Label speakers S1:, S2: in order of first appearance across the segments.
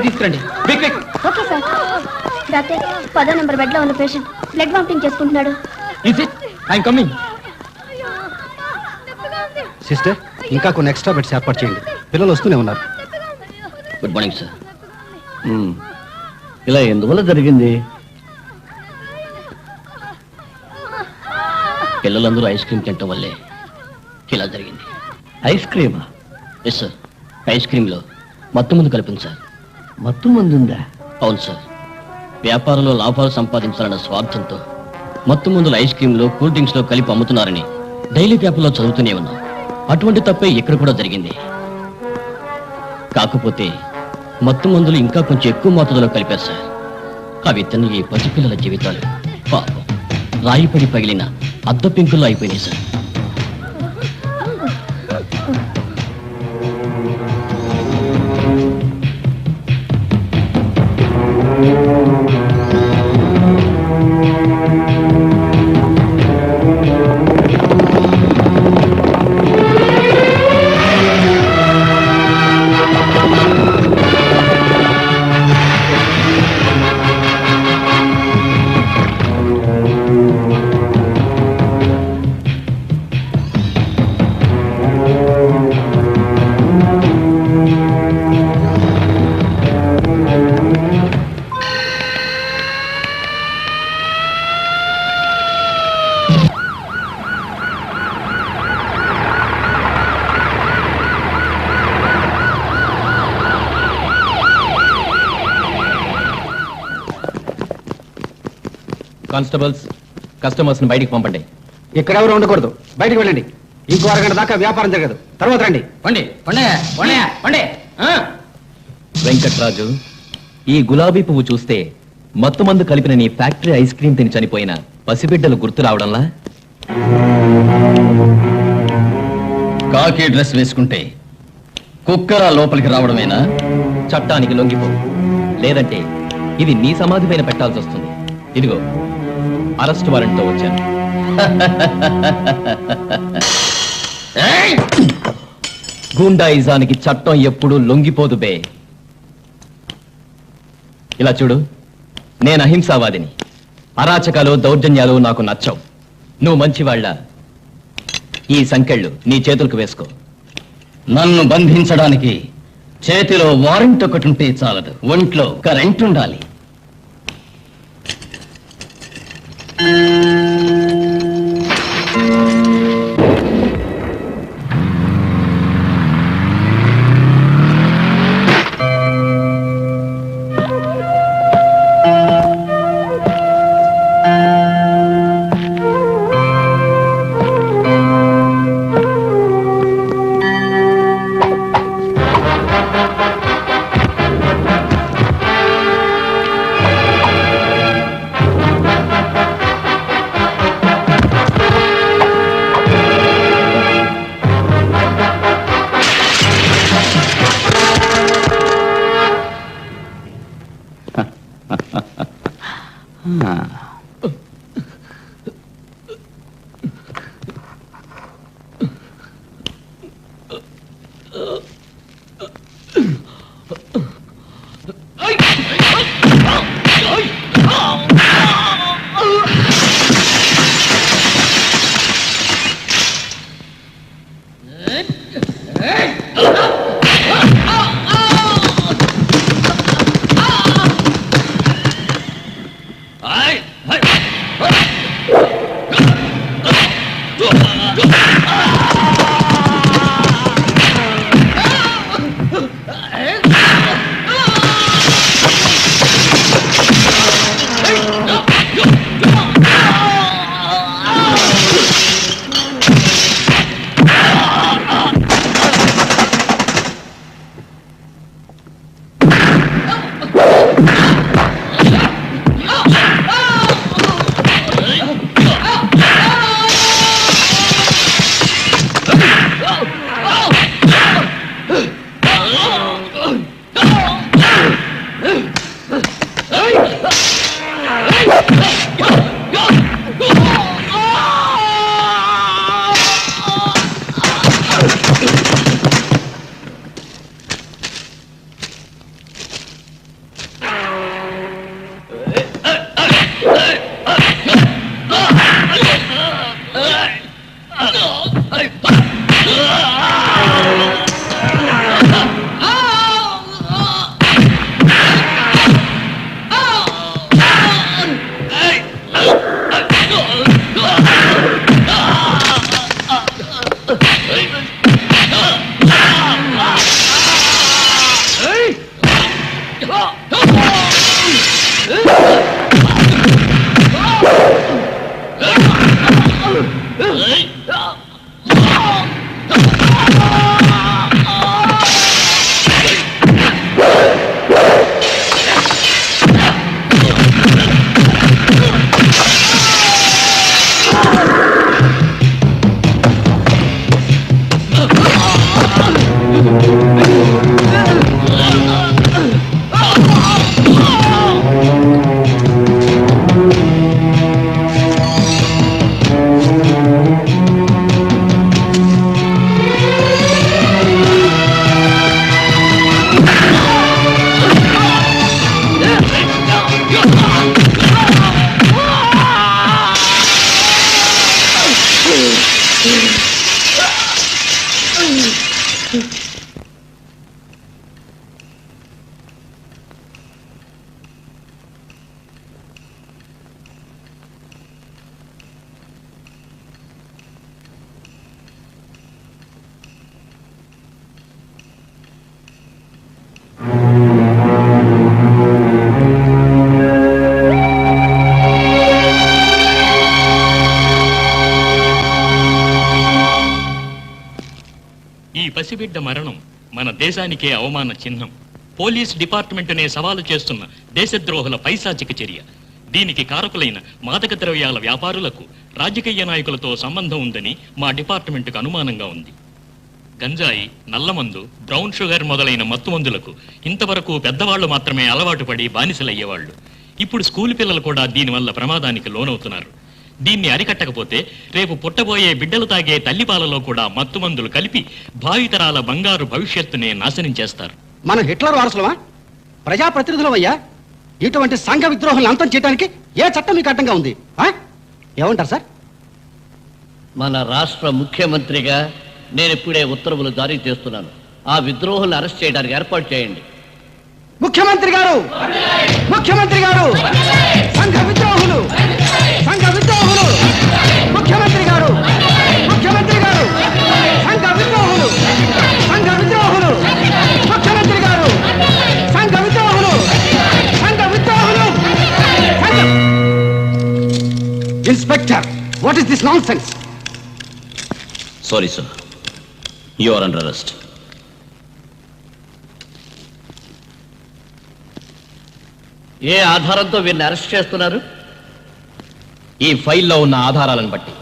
S1: తీసుకురండి.
S2: Okay sir. Doctor 10వ number bed లో ఉన్న పేషెంట్ బ్లడ్ వామిటింగ్ చేసుకుంటున్నాడు.
S3: సిస్టర్, ఇంకా కొన్ని ఎక్స్ట్రా బెడ్స్ ఏర్పాటు చేయండి. పిల్లలు వస్తూనే ఉన్నారు.
S1: Good morning sir. ఇలా ఎందువల్ల జరిగింది? పిల్లలందరూ ఐస్ క్రీమ్ తినటం వల్లే ఇలా జరిగింది. ఐస్ క్రీమా? Yes sir. ఐస్ క్రీమ్లో మత్తు మందు కలిపింది సార్. మత్తు మందు ఉందా? అవును సార్. వ్యాపారంలో లాభాలు సంపాదించాలన్న స్వార్థంతో మత్తు మందులు ఐస్ క్రీమ్లో, కూల్ డ్రింక్స్లో కలిపి అమ్ముతున్నారని డైలీ పేపర్లో చదువుతూనే ఉన్నాం. అటువంటి తప్పే ఇక్కడ కూడా జరిగింది. కాకపోతే మత్తు మందులు ఇంకా కొంచెం ఎక్కువ మోతాదులో కలిపారు సార్. అవి తిన్న ఈ పసిపిల్లల జీవితాలు పాపం రాయిపడి పగిలిన అద్ద పెంకుల్లో అయిపోయినాయి సార్.
S4: కానిస్టేబుల్స్, కస్టమర్స్ ని బయటికి పంపండి.
S3: ఇక్కడెవరు ఉండకూడదు. బయటికి వెళ్ళండి. ఇంకో అరగంట దాకా వ్యాపారం జరగదు. తర్వాత రండి.
S4: వెంకట్రాజు, ఈ గులాబీ పువ్వు చూస్తే మత్తు మందు కలిపిన నీ ఫ్యాక్టరీ ఐస్ క్రీమ్ తిని చనిపోయిన పసిబిడ్డలు గుర్తు రావడంలా?
S1: కాకి డ్రెస్ వేసుకుంటే కుక్కరా లోపలికి రావడమేనా?
S4: చట్టానికి లొంగిపో, లేదంటే ఇది నీ సమాధి పైన పెట్టాల్సి వస్తుంది. ఇదిగో అరెస్ట్ వారెంట్తో వచ్చాను. గూండాయిజానికి చట్టం ఎప్పుడూ లొంగిపోదు బే. ఇలా చూడు, నేను అహింసావాదిని. అరాచకాలు, దౌర్జన్యాలు నాకు నచ్చవు. నువ్వు మంచివాళ్ళ ఈ సంకెళ్ళు నీ చేతులకు వేసుకో.
S1: నన్ను బంధించడానికి చేతిలో వారెంట్ ఒకటి ఉంటే చాలదు, ఒంట్లో కరెంట్ ఉండాలి.
S5: పసిబిడ్డ మరణం మన దేశానికే అవమాన చిహ్నం. పోలీస్ డిపార్ట్మెంటునే సవాలు చేస్తున్న దేశద్రోహుల పైశాచిక చర్య. దీనికి కారకులైన మాదక ద్రవ్యాల వ్యాపారులకు రాజకీయ నాయకులతో సంబంధం ఉందని మా డిపార్ట్మెంటుకు అనుమానంగా ఉంది. గంజాయి, నల్లమందు, బ్రౌన్ షుగర్ మొదలైన మత్తుమందులకు ఇంతవరకు పెద్దవాళ్లు మాత్రమే అలవాటు పడి బానిసలయ్యేవాళ్లు. ఇప్పుడు స్కూల్ పిల్లలు కూడా దీనివల్ల ప్రమాదానికి లోనవుతున్నారు. దీన్ని అరికట్టకపోతే రేపు పుట్టబోయే బిడ్డలు తాగే తల్లిపాలలో కూడా మత్తుమందులు కలిపి భావితరాల బంగారు భవిష్యత్తునే నాశనం చేస్తారు.
S3: మనం హిట్లర్ వారసులమా? ప్రజాప్రతినిధులమయ్యా. ఇటువంటి సంఘ విద్రోహాలను అంతం చేయడానికి ఏ చట్టం మీకు అడ్డంగా ఉంది? ఏమంటారు సార్?
S1: మన రాష్ట్ర ముఖ్యమంత్రిగా నేను ఇప్పుడే ఉత్తర్వులు జారీ చేస్తున్నాను. ఆ విద్రోహులను అరెస్ట్ చేయడానికి ఏర్పాటు చేయండి.
S3: ముఖ్యమంత్రి గారు, ముఖ్యమంత్రి గారు, సంఘ విద్రోహులు, సంఘ విద్రోహులు, ముఖ్యమంత్రి గారు, ముఖ్యమంత్రి గారు, సంఘ విద్రోహులు, సంఘ విద్రోహులు, ముఖ్యమంత్రి గారు, సంఘ విద్రోహులు, సంఘ విద్రోహులు. Inspector, what is this nonsense?
S4: Sorry sir, you are under arrest.
S1: ఏ ఆధారంతో వీరిని అరెస్ట్ చేస్తున్నారు?
S4: ఈ ఫైల్లో ఉన్న ఆధారాలను బట్టి.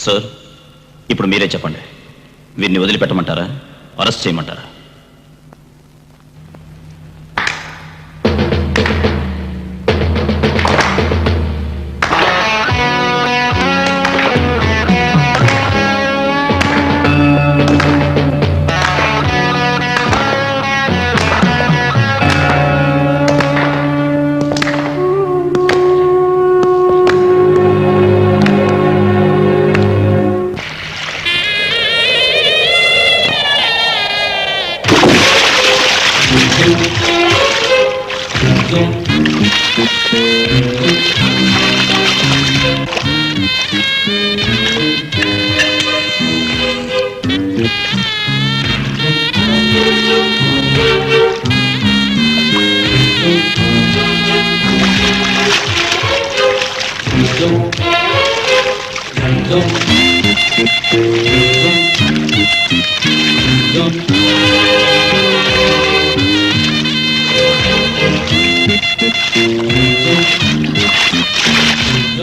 S6: సార్, ఇప్పుడు మీరే చెప్పండి, వీరిని వదిలిపెట్టమంటారా, అరెస్ట్ చేయమంటారా?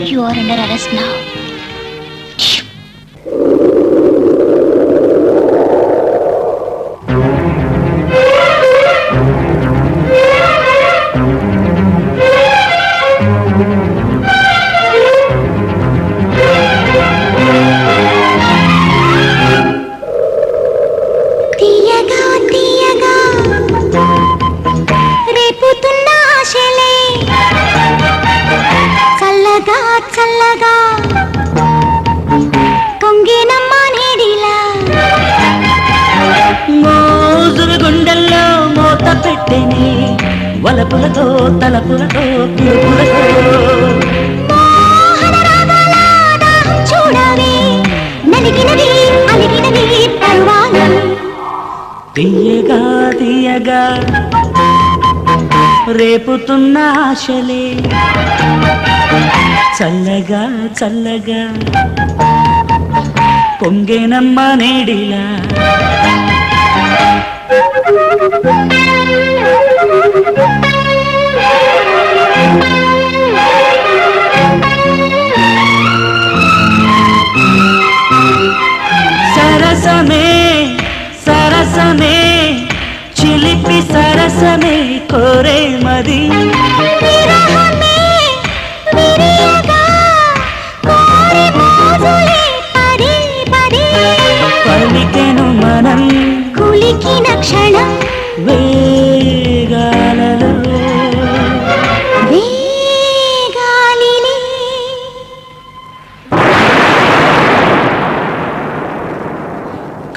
S2: You are under arrest now.
S7: తీయగా తీయగా రేపుతున్న ఆశలే చల్లగా చల్లగా కొంగేనమ్మ నేడిలా
S8: మోజురు గుండెల్లో మోత పెట్టెని వలపులతో తలపులతో పిలుపులతో
S7: మోహన రాగాల దాహం చూడవే నలిగినది అలిగినది పర్వాలం
S8: తీయగా తీయగా రేపుతున్న ఆశలే చల్లగా చల్లగా పొంగేనమ్మ నేడిలా సరసమే సరసమే చిలిపి సరసమే కోరే మది
S7: విరహమే విరియగా కోరి మోజులే పదే పదే
S8: పలికెను మనం
S7: కులికిన క్షణం
S8: వేగాలలో
S7: వేగాలిలే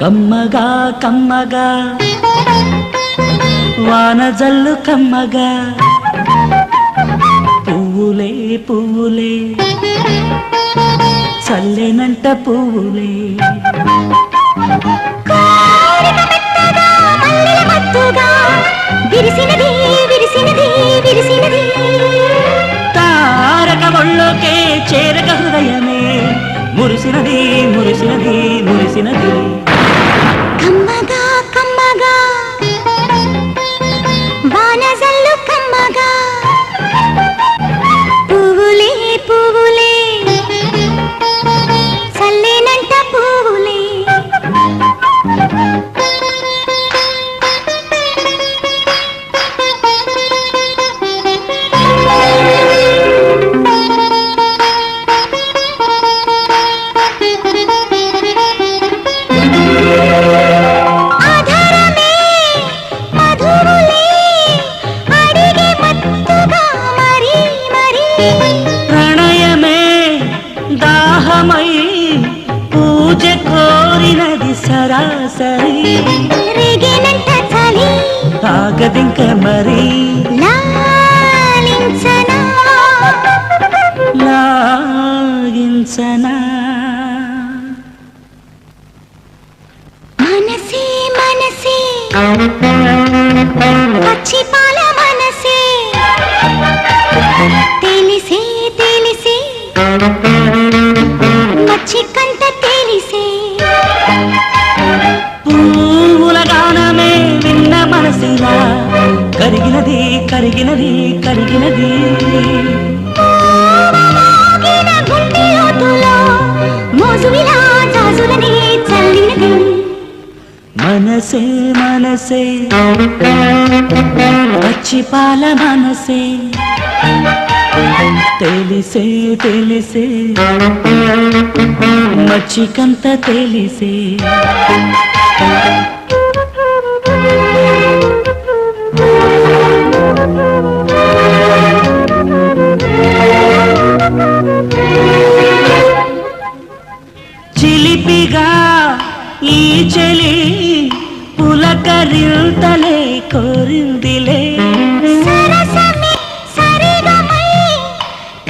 S8: కమ్మగా కమ్మగా వాన జల్లు కమ్మగా పువ్వులే పువ్వులే చల్లెనంట పువ్వులే
S7: కోరిక మెత్తగా మల్లెల మత్తుగా విరిసినది విరిసినది విరిసినది
S8: తారక ఒళ్ళోకే చేరక హృదయమే మురిసినది మురిసినది మురిసినది
S7: కమ్మగా కమ్మగా వానజల్లు కమ్మగా పువ్వులే పువ్వులే చల్లేనంట పువ్వులే ఆధారమే మధువులే అడిగే మత్తుగా మరి మరి
S8: ప్రణయమే దాహమై పూజ కోరినది సరాసరి
S7: రేగేనంట చలి
S8: తాగదింక మరి
S7: లాలించనా
S8: లాగించనా
S7: మనసే మనసే పచ్చి పాల మనసే తెలిసే తెలిసే మచ్చి కంట తెలిసే
S8: పువ్వుల గానమే విన్న మనసిలా కరిగినది కరిగినది కరిగినది
S7: మోగిన గుండె లోతులో మోజు జాజులిలా జాజులనే చల్లినది
S8: మనసే మనసే పచ్చి పాల మనసే తెలిసే తెలిసే మచ్చికంత తెలిసే చిలిపిగా ఈ చెలి పులకరింతలే కోరిందిలే
S7: సరసమే సరిగమై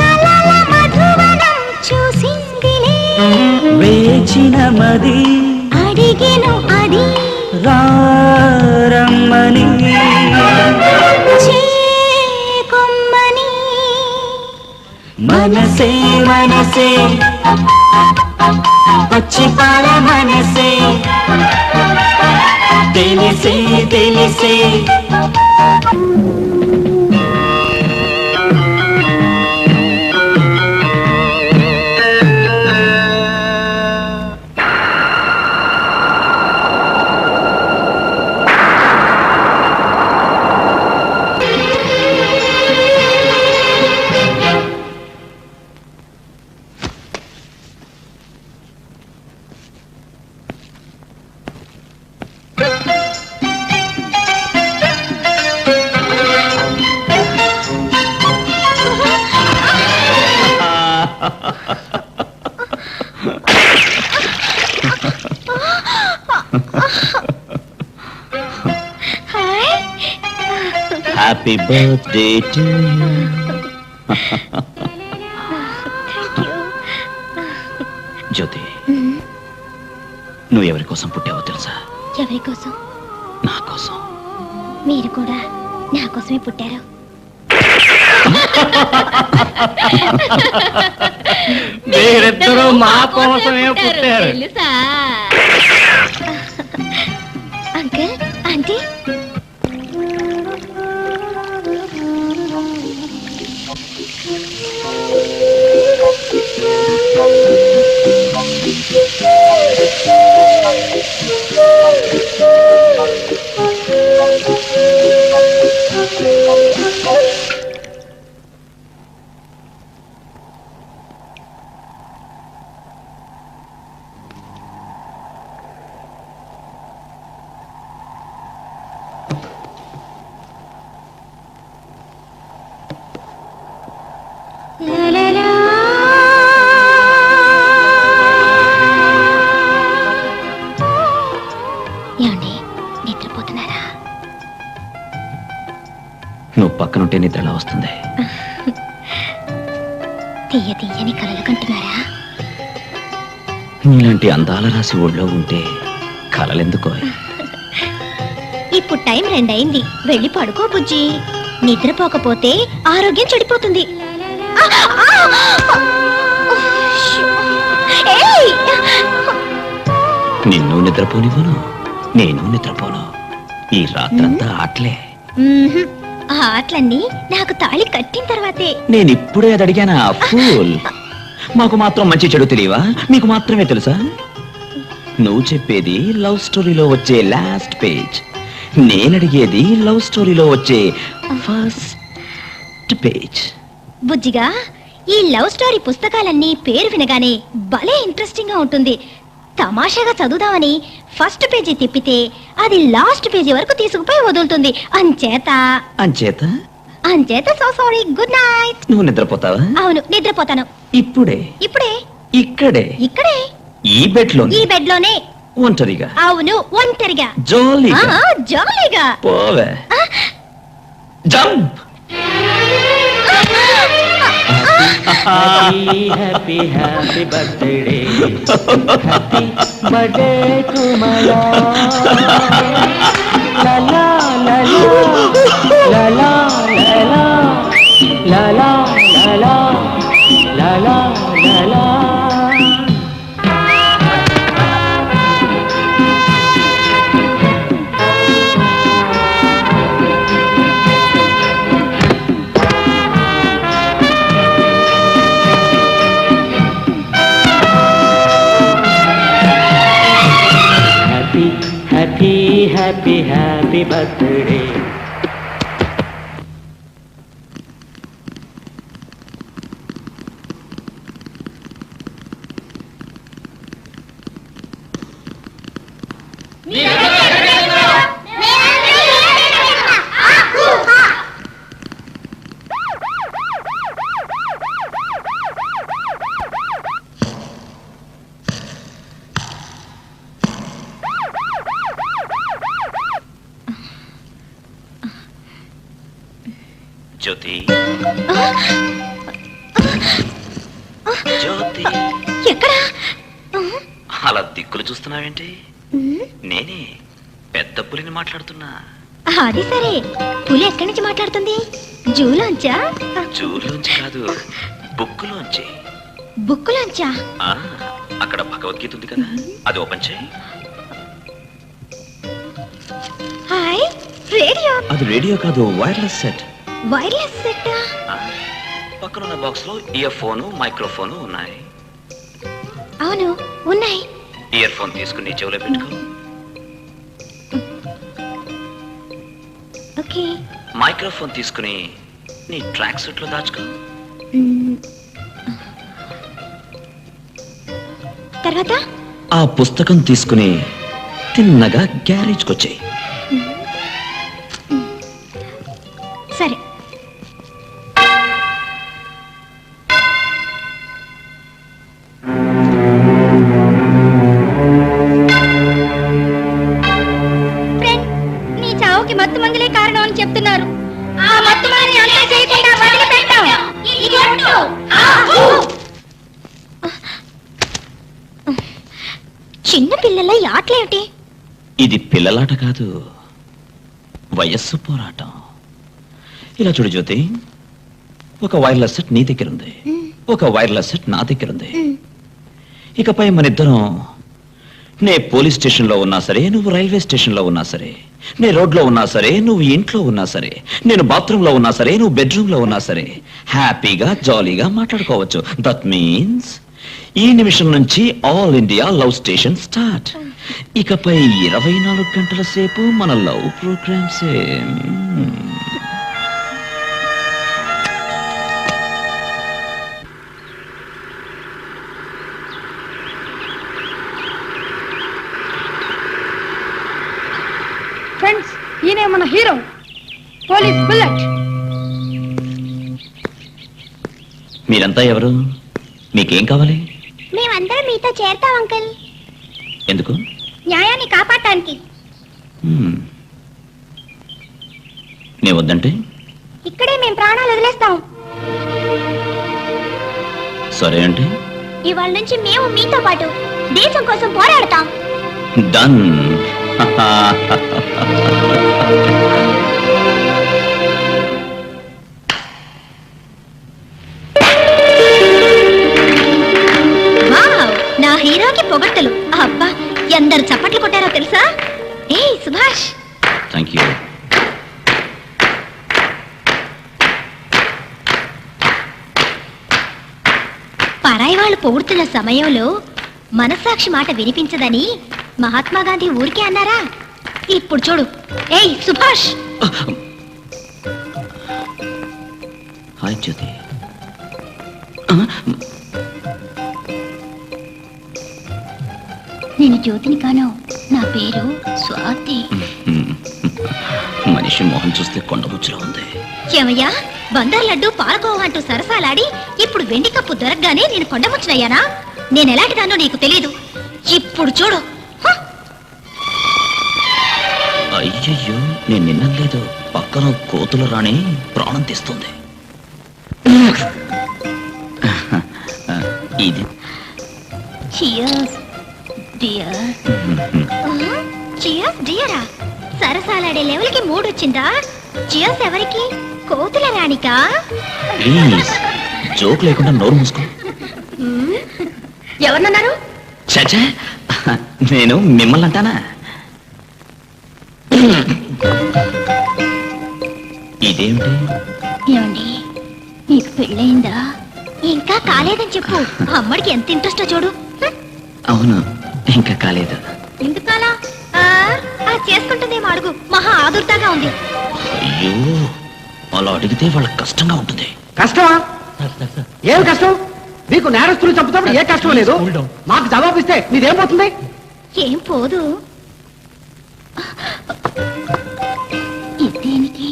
S7: కలల మధువనం చూసిందిలే
S8: వేచిన మది
S7: అడిగెను అది
S8: రారమ్మని
S7: కొమ్మని
S8: మనసే మనసే పచ్చి పాల మనసే తెలిసే తెలిసే
S6: హ్యాపీ బర్త్డే టు యూ. జ్యోతి, నువ్వు ఎవరి కోసం పుట్టావో తెలుసా?
S2: ఎవరి కోసం?
S6: నా కోసం.
S2: మీరు కూడా నా కోసమే పుట్టారు.
S4: మీరిద్దరూ మా కోసమే పుట్టారు.
S2: తెలుసా అంకుల్ ఆంటీ? ఏమండి, నిద్రపోతున్నారా?
S6: నువ్వు పక్కనుంటే నిద్ర ఎలా వస్తుంది?
S2: తీయ తీయని కలలు కంటున్నారా?
S6: నీలాంటి అందాల రాసి ఒళ్ళో ఉంటే కలలెందుకో?
S2: ఇప్పుడు టైం 2 అయింది, వెళ్ళి పడుకో బుజ్జి. నిద్రపోకపోతే ఆరోగ్యం చెడిపోతుంది. ఏయ్!
S6: నిన్ను నిద్రపోనివ్వను, నేను నిద్రపోను. ఈ రాత్రంతా ఆటలే.
S2: మ్మ్హ్మ్. ఆ ఆటలన్నీ నాకు తాళి కట్టిన తర్వాతే.
S6: నేనిప్పుడే అది అడిగానా? ఫూల్. మాకు మాత్రం మంచి చెడు తెలియవా? మీకు మాత్రమే తెలుసా? నువ్వు చెప్పేది లవ్ స్టోరీలో వచ్చే లాస్ట్ పేజ్, నేనడిగేది లవ్ స్టోరీలో వచ్చే ఫస్ట్ పేజ్.
S2: బుజ్జిగా, ఈ లవ్ స్టోరీ పుస్తకాలన్నీ పేరు వినగానే భలే ఇంట్రెస్టింగ్ గా ఉంటుంది. తమాషాగా చదువుదామని ఫస్ట్ పేజీ తిప్పితే అది లాస్ట్ పేజీ వరకు తీసుకుపోయి వదులుతుంది. అంచేత సో సారీ. Good night.
S6: నువ్వు నిద్రపోతావా?
S2: అవును, నిద్రపోతాను.
S6: ఇప్పుడే?
S2: ఇప్పుడే. ఇక్కడే
S6: ఈ బెడ్ లోనే ఒంటరిగా?
S2: అవును, ఒంటరిగా.
S6: జాలీగా పోవే. Jump.
S8: Happy happy birthday, happy birthday to Mala. లలా లలా లలా లలా లలా లలా లలా. Happy happy happy birthday
S6: Jyothi Jyothi
S2: ఎక్కడా
S6: అలా దిక్కులు చూస్తున్నావేంటి? నేనే పెద్ద పులిని మాట్లాడుతున్నా.
S2: అది సరే, పులి ఎక్కడి నుంచి మాట్లాడుతుంది? జూలోంచా?
S6: జూలోంచి కాదు, బుక్కులోంచి.
S2: బుక్కులోంచా?
S6: ఆ, అక్కడ భగవద్గీత ఉంది కదా, అది ఓపెన్ చేయి.
S2: Hi, radio.
S6: అది రేడియో కాదు, వైర్లెస్ సెట్.
S2: Wireless set.
S6: పక్కనున్న బాక్స్ లో ఇయర్ ఫోను, మైక్రోఫోను ఉన్నాయి.
S2: అవును, ఉన్నాయి.
S6: ఇయర్ ఫోన్ తీసుకుని చెవులో పెట్టుకో.
S2: ఓకే.
S6: మైక్రోఫోన్ తీసుకుని నీ ట్రాక్ సూట్ లో దాచుకో.
S2: తర్వాత
S6: ఆ పుస్తకం తీసుకుని తిన్నగా గ్యారేజ్కి వచ్చాయి.
S2: సరే. నీ చావుకి మత్తు మందులే కారణం అని చెప్తున్నారు. ఆ మత్తు మందుని అంతా చేయకుండా వదిలిపెట్టాం. చిన్న పిల్లల ఈ ఆటలేమిటి?
S6: ఇది పిల్లలాట కాదు, వయస్సు పోరాటం. ఇలా చూడు జ్యోతి, ఒక వైర్లెస్ సెట్ నీ దగ్గర ఉంది, ఒక వైర్లెస్ సెట్ నా దగ్గర ఉంది. ఇకపై మన ఇద్దరం, నే పోలీస్ స్టేషన్ లో ఉన్నా సరే, నువ్వు రైల్వే స్టేషన్ లో ఉన్నా సరే, నే రోడ్లో ఉన్నా సరే, నువ్వు ఇంట్లో ఉన్నా సరే, నేను బాత్రూమ్ లో ఉన్నా సరే, నువ్వు బెడ్రూమ్ లో ఉన్నా సరే, హ్యాపీగా జాలీగా మాట్లాడుకోవచ్చు. దట్ మీన్స్ ఈ నిమిషం నుంచి all India love station start. ఇకపై 24 గంటల సేపు మన లవ్ ప్రోగ్రామ్సే.
S2: ఫ్రెండ్స్, ఈయనే మన హీరో, పోలీస్ బుల్లెట్.
S6: మీరంతా ఎవరు? మీకేం కావాలి?
S2: మేమందరం మీతో చేరతాం అంకుల్.
S6: ఎందుకు?
S2: న్యాయాన్ని కాపాడటానికి.
S6: నే వద్దంటే?
S2: ఇక్కడే మేము ప్రాణాలు వదిలేస్తాం.
S6: సరే అంటే?
S2: ఇవాళ నుంచి మేము మీతో పాటు దేశం కోసం పోరాడతాం.
S6: డన్.
S2: నా హీరోకి పొగట్టలు. అబ్బా, ఎందరు చప్పట్లు కొట్టారో తెలుసా? ఏయ్ సుభాష్.
S6: Thank you.
S2: పరాయి వాళ్ళు పొగుడుతున్న సమయంలో మనస్సాక్షి మాట వినిపించదని మహాత్మా గాంధీ ఊరికే అన్నారా? ఇప్పుడు చూడు. ఏయ్ సుభాష్.
S6: హాయ్ జ్యోతి.
S2: నేను జ్యోతిని కాను, నా పేరు స్వాతి.
S6: మనిషి మొహం చూస్తే కొండముచ్చులో ఉంది.
S2: ఏమయ్యా, బందర్ లడ్డు పాలకోవా అంటూ సరసాలాడి ఇప్పుడు వెండి కప్పు దొరకగానే నేను కొండముచ్చునయ్యానా? నేను ఎలాంటిదానో నీకు తెలీదు. ఇప్పుడు చూడు.
S6: అయ్యయ్యో, నేను నిన్నలేదు. పక్కన కోతుల రాణి ప్రాణం తీస్తుంది. ఇది
S2: Cheers, dear. Cheers, dear. సరసాలాడే లెవెల్కి మూడొచ్చిందా? చియర్స్ ఎవరికి? కోతుల రాణికా?
S6: ప్లీజ్, జోక్ లేకుండా నోరు మూసుకో.
S2: ఎవరన్నారు?
S6: చచ్చా, నేను మిమ్మల్ని అంటానా? ఇదేమిటి?
S2: ఏమండి, నీకు పెళ్ళయిందా? ఇంకా కాలేదని చెప్పు. అమ్మడికి ఎంత ఇంట్రెస్టో చూడు.
S6: అవును, ఇంకా కాలేదు.
S2: ఎందుకలా? చేసుకుంటుందేమో అడుగు, మహా ఆదుర్దాగా ఉంది.
S6: అయ్యో, అలా అడిగితే వాళ్ళకి కష్టంగా ఉంటుంది.
S3: కష్టమా? ఏం కష్టం? మీకు నేరస్తులు చంపుతాడు ఏ కష్టం లేదు. మాకు జవాబు ఇస్తే మీదేం పోతుంది?
S2: ఏం పోదు. ఇదేనికి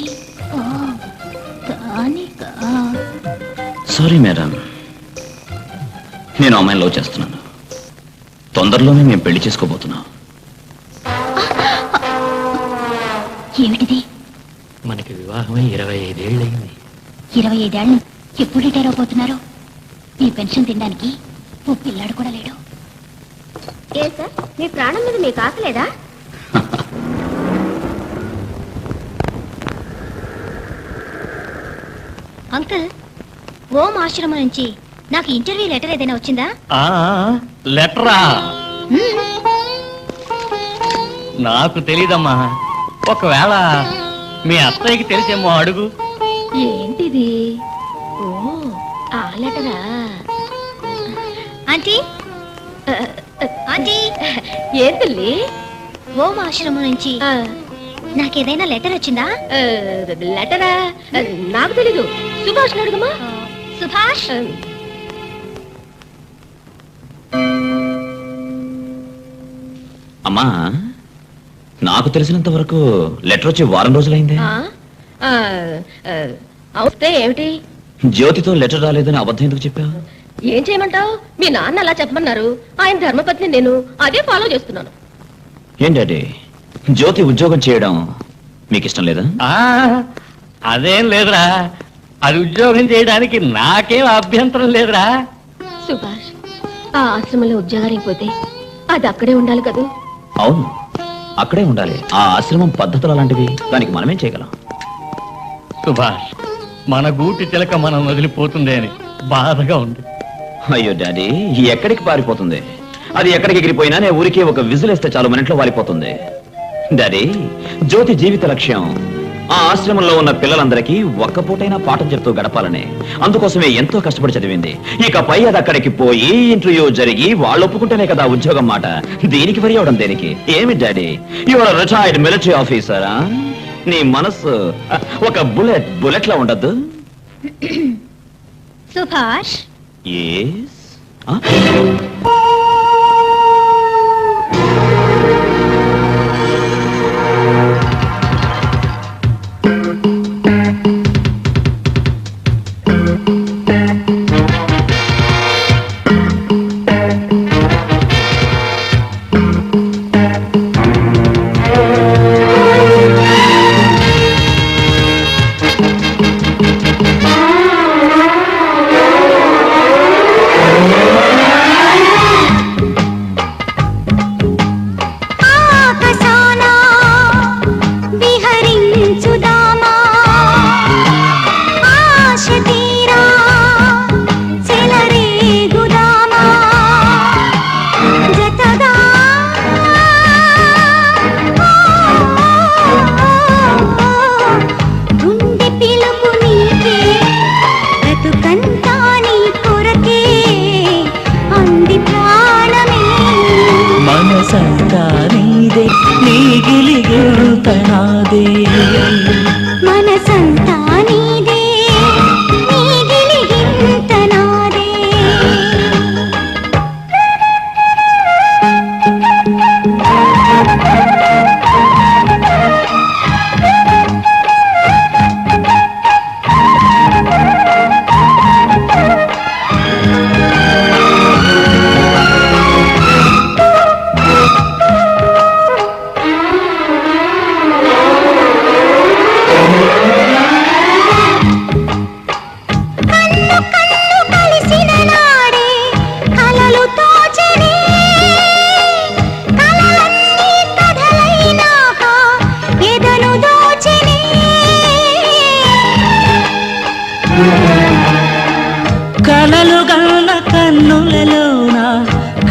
S6: సారీ మేడం, నేను అమ్మాయిని లవ్ చేస్తున్నాను. తొందరలోనే మేము పెళ్లి చేసుకోబోతున్నాం.
S2: ఏమిటిది?
S5: మనకి వివాహమై 25 ఏళ్ళయింది.
S2: 25 ఏళ్ళు ఎప్పుడు రిటైర్ అవబోతున్నారు? ఈ పెన్షన్ తినడానికి ఓ పిల్లాడు కూడా లేడు. ఏ సార్, మీ ప్రాణం మీద మీకు ఆకలేదా? అంకుల్, ఓం ఆశ్రమం నుంచి నాకు ఇంటర్వ్యూ లెటర్ ఏదైనా వచ్చిందా?
S1: లెటరా? నాకు తెలీదమ్మా. ఒకవేళ మీ అత్తయ్యకి తెలిసేమో అడుగు.
S2: ఏంటిది? ఓ, ఆ లెటరా? ఆంటీ, ఆంటీ, ఏం తల్లి? ఓం ఆశ్రమం నుంచి నాకేదైనా లెటర్ వచ్చిందా? లెటరా? నాకు తెలీదు. సుభాష్ అడుగుమా. సుభాష్,
S6: అమ్మా, నాకు తెలిసినంత వరకు లెటర్ వచ్చి వారం రోజులైందే.
S2: అవుతే ఏమిటి?
S6: జ్యోతితో లెటర్ రాలేదని అబద్ధం ఎందుకు చెప్పావు?
S2: ఏం చేయమంటావు? మీ నాన్న అలా చెప్పమన్నారు. ఆయన ధర్మపత్ని, నేను అదే ఫాలో చేస్తున్నాను.
S6: ఏంటంటే జ్యోతి ఉద్యోగం చేయడం మీకు ఇష్టం లేదా?
S1: అదేం లేదురా, అది ఉద్యోగం చేయడానికి నాకేం అభ్యంతరం లేదురా.
S2: సుభాష్, ఆ ఆశ్రమంలో ఉద్యోగానికి పోతే అది అక్కడే ఉండాలి కదూ?
S6: అవును, అక్కడే ఉండాలి. ఆ ఆశ్రమం పద్ధతులు అలాంటివి, దానికి మనమేం చేయగలం?
S1: సుభాష్, మన గూటి చిలక మనం వదిలిపోతుంది అని బాధగా ఉంది.
S6: అయ్యో డాడీ, ఎక్కడికి పారిపోతుంది? అది ఎక్కడికి ఎగిరిపోయినా నేను ఊరికే ఒక విజిలేస్తే చాలు, మన ఇంట్లో వారిపోతుంది. డాడీ, జ్యోతి జీవిత లక్ష్యం ఆ ఆశ్రమంలో ఉన్న పిల్లలందరికీ ఒక్క పూటైనా పాఠం చెప్తూ గడపాలని. అందుకోసమే ఎంతో కష్టపడి చదివింది. ఇకపై అది అక్కడికి పోయి ఇంటర్వ్యూ జరిగి వాళ్ళు ఒప్పుకుంటేనే కదా ఉద్యోగం మాట. దీనికి వరి అవడం దేనికి? ఏమి డాడీ, యువర్ రిటైర్డ్ మిలిటరీ ఆఫీసరా? నీ మనసు ఒక బుల్లెట్ లా ఉండద్దు?
S2: సుభాష్,
S6: ఎస్.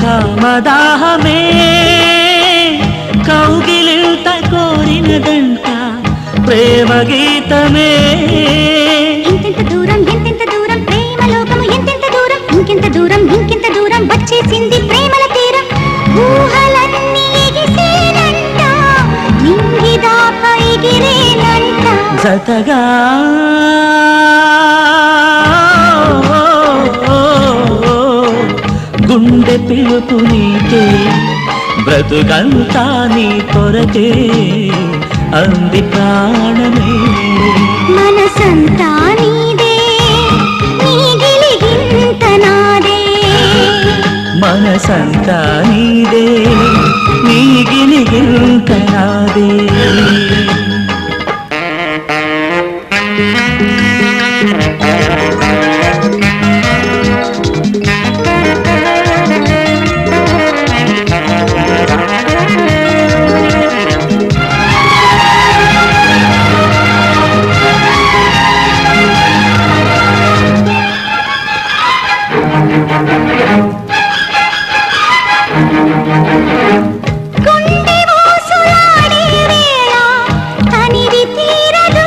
S8: కామదాహమే కౌగిలింత కోరినదంట ప్రేమ గీతమే.
S7: ఇంకెంత దూరం ప్రేమ లోకము, ఎంతెంత దూరం, ఇంకెంత దూరం వచ్చేసింది ప్రేమల తీరం. ఊహలన్నీ ఎగిసేనంట నీ
S8: జతగా గుండె పిలుపు నీకే బ్రతుకంతా నీ కొరకే అంది ప్రాణమే
S7: మనసంతా నీదే నీ గిలిగింత నాదే
S8: మనసంతా నీదే నీ గిలిగింత నాదే
S7: గుండె ఊసులాడే వేళ తనివి తీరదు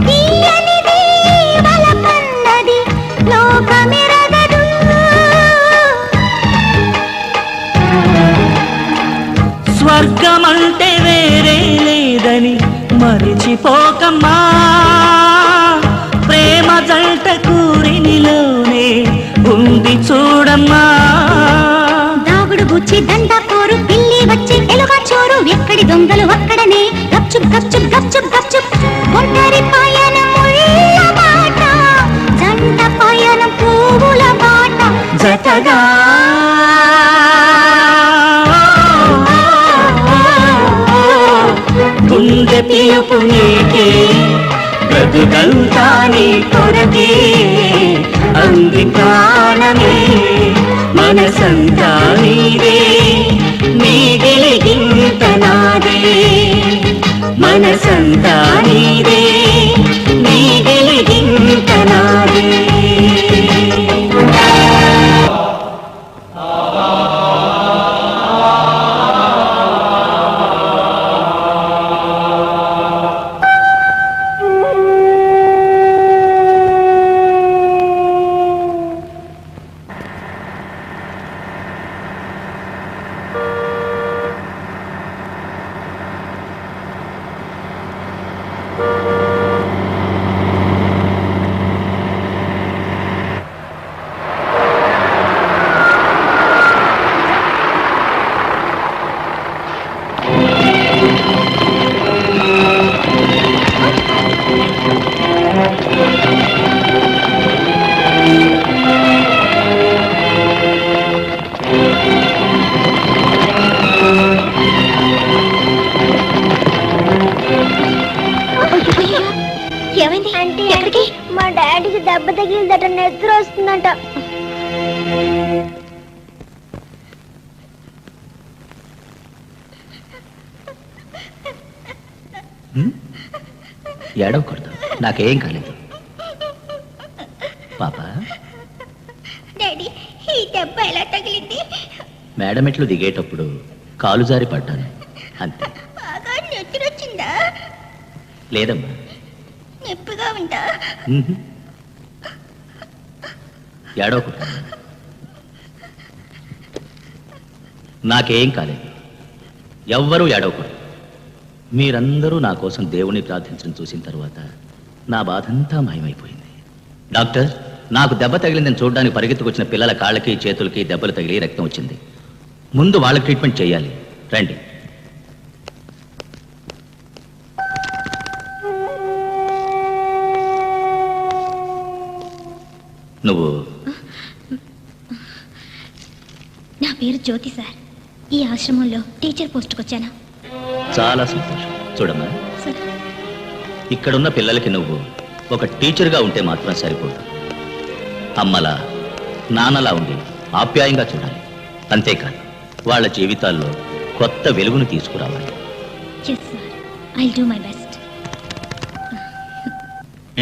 S7: తీయనిది వలపన్నది లోకమెరగదు
S8: స్వర్గమంటే వేరే లేదని మరిచిపోకమ్మా ప్రేమ జంట కూరినిలోనే ఉంది చూడమ్మా
S7: దాగుడు గుచ్చి దండ పోరు పిల్లి వచ్చి ఎలుగా చోరు ఎక్కడి దొంగలు అక్కడనే గప్చుప్ గప్చుప్ గప్చుప్ గప్చుప్ ఒంటరి పయనం ముళ్ళ బాట జంట పయనం పువ్వుల బాట
S8: జతగా గుండె పిలుపు నీకే బ్రతుకంతా నీ కొరకే అంది ప్రాణమే మనసంతా నీదే నీ గిలిగింత నాదే మనసంతా నీదే నీ గిలిగింత నాదే
S2: ఏమైంది అంటే ఎక్కడికి?
S9: మా డాడీకి దెబ్బ తగిలిదట నిద్ర వస్తుందంట.
S6: ఏడవకూడదు, నాకేం కాలేదు పాప.
S2: డాడీ ఈ దెబ్బ ఎలా తగిలింది?
S6: మేడమెట్లు దిగేటప్పుడు కాలు జారి పడ్డాను అంతే.
S2: బాగా నిద్ర వచ్చిందా?
S6: లేదమ్మా.
S2: నొప్పిగా ఉందా?
S6: ఏడవకూడదు, నాకేం కాలేదు. ఎవ్వరూ ఏడవకూడదు. మీరందరూ నా కోసం దేవుణ్ణి ప్రార్థించడం చూసిన తర్వాత నా బాధంతా మాయమైపోయింది. డాక్టర్, నాకు దెబ్బ తగిలిందని చూడడానికి పరిగెత్తుకొచ్చిన పిల్లల కాళ్ళకి చేతులకి దెబ్బలు తగిలి రక్తం వచ్చింది. ముందు వాళ్ళకి ట్రీట్మెంట్ చేయాలి. రండి. నువ్వు?
S2: నా పేరు జ్యోతి సార్. ఈ ఆశ్రమంలో టీచర్ పోస్ట్కి వచ్చాను.
S6: చాలా సంతోషం. చూడమ్మా,
S2: సార్,
S6: ఇక్కడున్న పిల్లలకి నువ్వు ఒక టీచర్గా ఉంటే మాత్రం సరిపోదు. అమ్మలా నాన్నలా ఉండి ఆప్యాయంగా చూడాలి. అంతేకాదు, వాళ్ళ జీవితాల్లో కొత్త వెలుగును తీసుకురావాలి.
S2: yes sir, I'll do my best.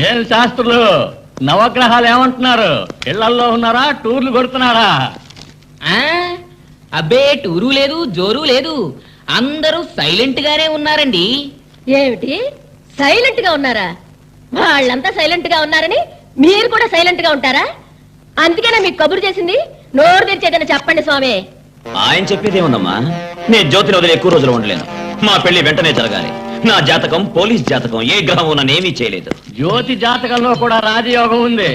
S1: ఏం శాస్త్రులు, నవగ్రహాలు ఏమంటున్నారు? ఇళ్లల్లో ఉన్నారా, టూర్లు కొడుతున్నారా?
S10: అబ్బే, టూరు లేదు, జోరు లేదు, అందరూ సైలెంట్ గానే ఉన్నారండి.
S11: ఏమిటి సైలెంట్ గా ఉన్నారా? వాళ్ళంతా సైలెంట్ గా ఉన్నారని మీరు కూడా సైలెంట్ గా ఉంటారా? అందుకేనా మీకు కబురు చేసింది? నోరు తెరిచేదని చెప్పండి స్వామి.
S6: ఆయన చెప్పేది ఏముందమ్మా, నేను జ్యోతిని వదిలి ఎక్కువ రోజులు ఉండలేను. మా పెళ్లి వెంటనే జరగాలి. నా జాతకం పోలీస్ జాతకం, ఏ గ్రహం నన్నేమీ చేయలేదు.
S1: జ్యోతి జాతకంలో కూడా రాజయోగం ఉంది.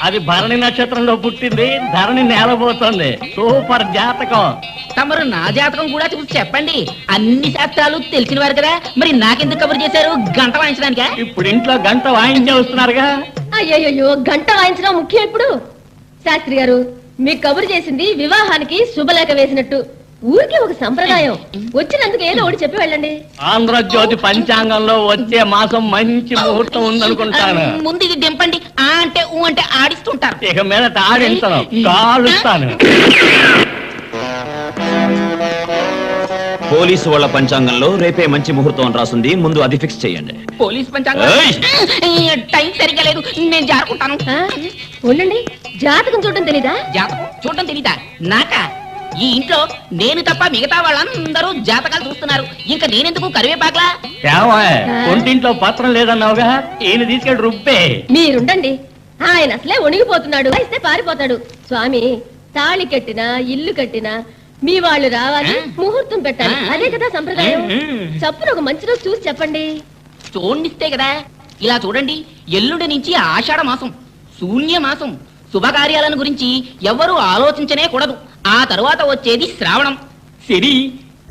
S1: అది భరణి నక్షత్రంలో పుట్టింది, ధరణి నేలబోతోంది. సూపర్ జాతకం.
S10: తమరు నా జాతకం కూడా చూసి చెప్పండి. అన్ని శాస్త్రాలు తెలిసిన వారు కదా, మరి నాకెందుకు కబురు చేశారు? గంట వాయించడానికా?
S1: ఇప్పుడు ఇంట్లో గంట వాయించే వస్తున్నారుగా.
S11: అయ్యయ్యో, గంట వాయించడం ముఖ్యం ఇప్పుడు. శాస్త్రి గారు, మీకు కబురు చేసింది వివాహానికి శుభలేఖ వేసినట్టు. ఊరికి ఒక సంప్రదాయం. వచ్చినందుకు ఏదో ఒకటి చెప్పి వెళ్ళండి.
S1: ఆంధ్రజ్యోతి పంచాంగంలో వచ్చే మాసం మంచి ముహూర్తం ఉందనుకుంటాను.
S10: ముందు ఇది దింపండి. ఆ అంటే ఊ అంటే ఆడిస్తుంటారు.
S1: ఇక మీద ఆడించను, కాలుస్తాను.
S6: పోలీసు వాళ్ళ పంచాంగంలో రేపే మంచి ముహూర్తం అని రాసింది, ముందు అది ఫిక్స్ చేయండి.
S10: పోలీస్ పంచాంగం టైం సరిగ్గా లేదు, నేను జారుకుంటాను.
S11: ఉండండి, జాతకం చూడటం తెలీదా?
S10: జాతకం చూడటం తెలీదా? నాకా? ఈ ఇంట్లో నేను తప్ప మిగతా వాళ్ళందరూ జాతకాలు చూస్తున్నారు. ఇంకా నేనెందుకు కరివేపాకలా?
S1: ఒంటింట్లో పత్రం లేదన్నావుగా, ఈయన తీసుకెళ్ళి రుబ్బే.
S11: మీరుండండి, ఆయన అసలే వణిగిపోతున్నాడు. ఇస్తే పారిపోతాడు. స్వామి, తాళి కట్టినా ఇల్లు కట్టినా మీ వాళ్ళు రావాలి, ముహూర్తం పెట్టాలి. అదే కదా సంప్రదాయం. చప్పున ఒక మంచి రోజు చూసి చెప్పండి.
S10: చూడిస్తే కదా. ఇలా చూడండి, ఎల్లుండి నుంచి ఆషాఢ మాసం, శూన్య మాసం. శుభకార్యాలను గురించి ఎవ్వరూ ఆలోచించనే కూడదు. ఆ తరువాత వచ్చేది శ్రావణం. శని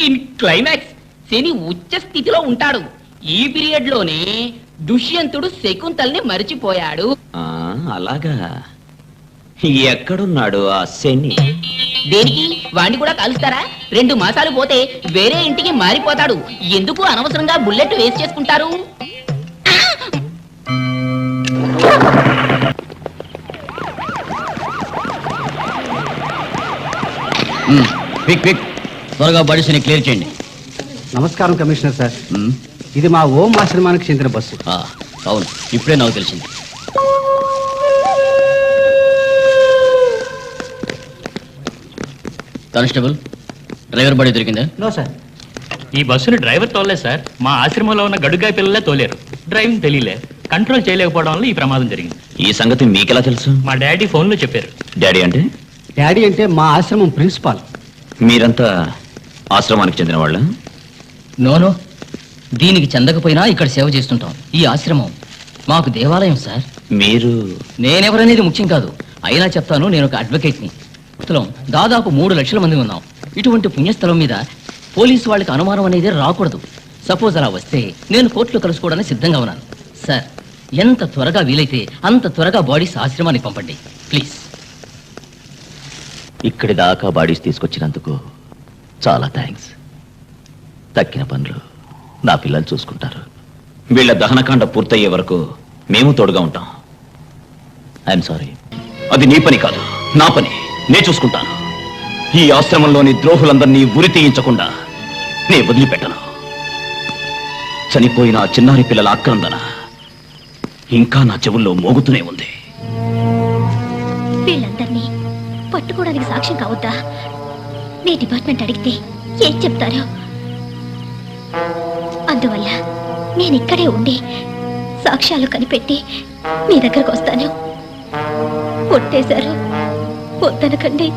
S10: ఇన్ క్లైమాక్స్. శని ఉచ్చ స్థితిలో ఉంటాడు. ఈ పీరియడ్ లోనే దుష్యంతుడు శకుంతల్ని మరిచిపోయాడు.
S6: అలాగా? ఎక్కడున్నాడు ఆ శని?
S10: దేనికి? వాణ్ణి కూడా కాలుస్తారా? 2 మాసాలు పోతే వేరే ఇంటికి మారిపోతాడు. ఎందుకు అనవసరంగా బుల్లెట్ వేస్ట్ చేసుకుంటారు?
S1: త్వరగా బడిసిని క్లియర్ చేయండి.
S3: నమస్కారం కమిషనర్ సార్. ఇది మా ఓం ఆశ్రమానికి చెందిన బస్సు.
S1: అవును, ఇప్పుడే నాకు తెలిసింది. కానిస్టేబుల్, డ్రైవర్ బడి దొరికిందా?
S3: No sir.
S5: ఈ బస్సును డ్రైవర్ తోలలేదు సార్. మా ఆశ్రమంలో ఉన్న గడుగాయ పిల్లలే తోలేరు. డ్రైవింగ్ తెలియలే, కంట్రోల్ చేయలేకపోవడం వల్ల ఈ ప్రమాదం జరిగింది.
S6: ఈ సంగతి మీకెలా తెలుసు?
S5: మా డాడీ ఫోన్లో చెప్పారు.
S6: డాడీ అంటే?
S3: డాడీ అంటే మా ఆశ్రమం ప్రిన్సిపాల్.
S6: మీరంతా ఆశ్రమానికి చెందిన వాళ్ళ?
S1: నోనో, దీనికి చెందకపోయినా ఇక్కడ సేవ చేస్తుంటాం. ఈ ఆశ్రమం మాకు దేవాలయం సార్.
S6: మీరు?
S1: నేనెవరనేది ముఖ్యం కాదు, అయినా చెప్తాను. నేను ఒక అడ్వకేట్ని. దాదాపు 3 లక్షల మంది ఉన్నాం. ఇటువంటి పుణ్యస్థలం మీద పోలీసు వాళ్ళకి అనుమానం అనేది రాకూడదు. సపోజ్ అలా వస్తే నేను కోర్టులో కలుసుకోవడానికి సిద్ధంగా ఉన్నాను సార్. ఎంత త్వరగా వీలైతే అంత త్వరగా బాడీస్ ఆశ్రమానికి పంపండి ప్లీజ్.
S6: ఇక్కడి దాకా బాడీస్ తీసుకొచ్చినందుకు చాలా థ్యాంక్స్. తక్కిన పనులు నా పిల్లలు చూసుకుంటారు. వీళ్ళ దహనకాండ పూర్తయ్యే వరకు మేము తోడుగా ఉంటాం. I'm sorry. అది నీ పని కాదు, నా పని. నేను చూసుకుంటాను. ఈ ఆశ్రమంలోని ద్రోహులందరినీ ఉరి తీయించకుండా నే వదిలిపెట్టను. చనిపోయిన ఆ చిన్నారి పిల్లల ఆక్రందన ఇంకా నా చెవుల్లో మోగుతూనే ఉంది.
S2: వీళ్ళందరినీ పట్టుకోవడానికి సాక్ష్యం కావద్దా? మీ డిపార్ట్మెంట్ అడిగితే ఏం చెప్తారో. అందువల్ల నేను ఇక్కడే ఉండి సాక్ష్యాలు కనిపెట్టి మీ దగ్గరకు వస్తాను. కొట్టేశారు, వద్దనకండి.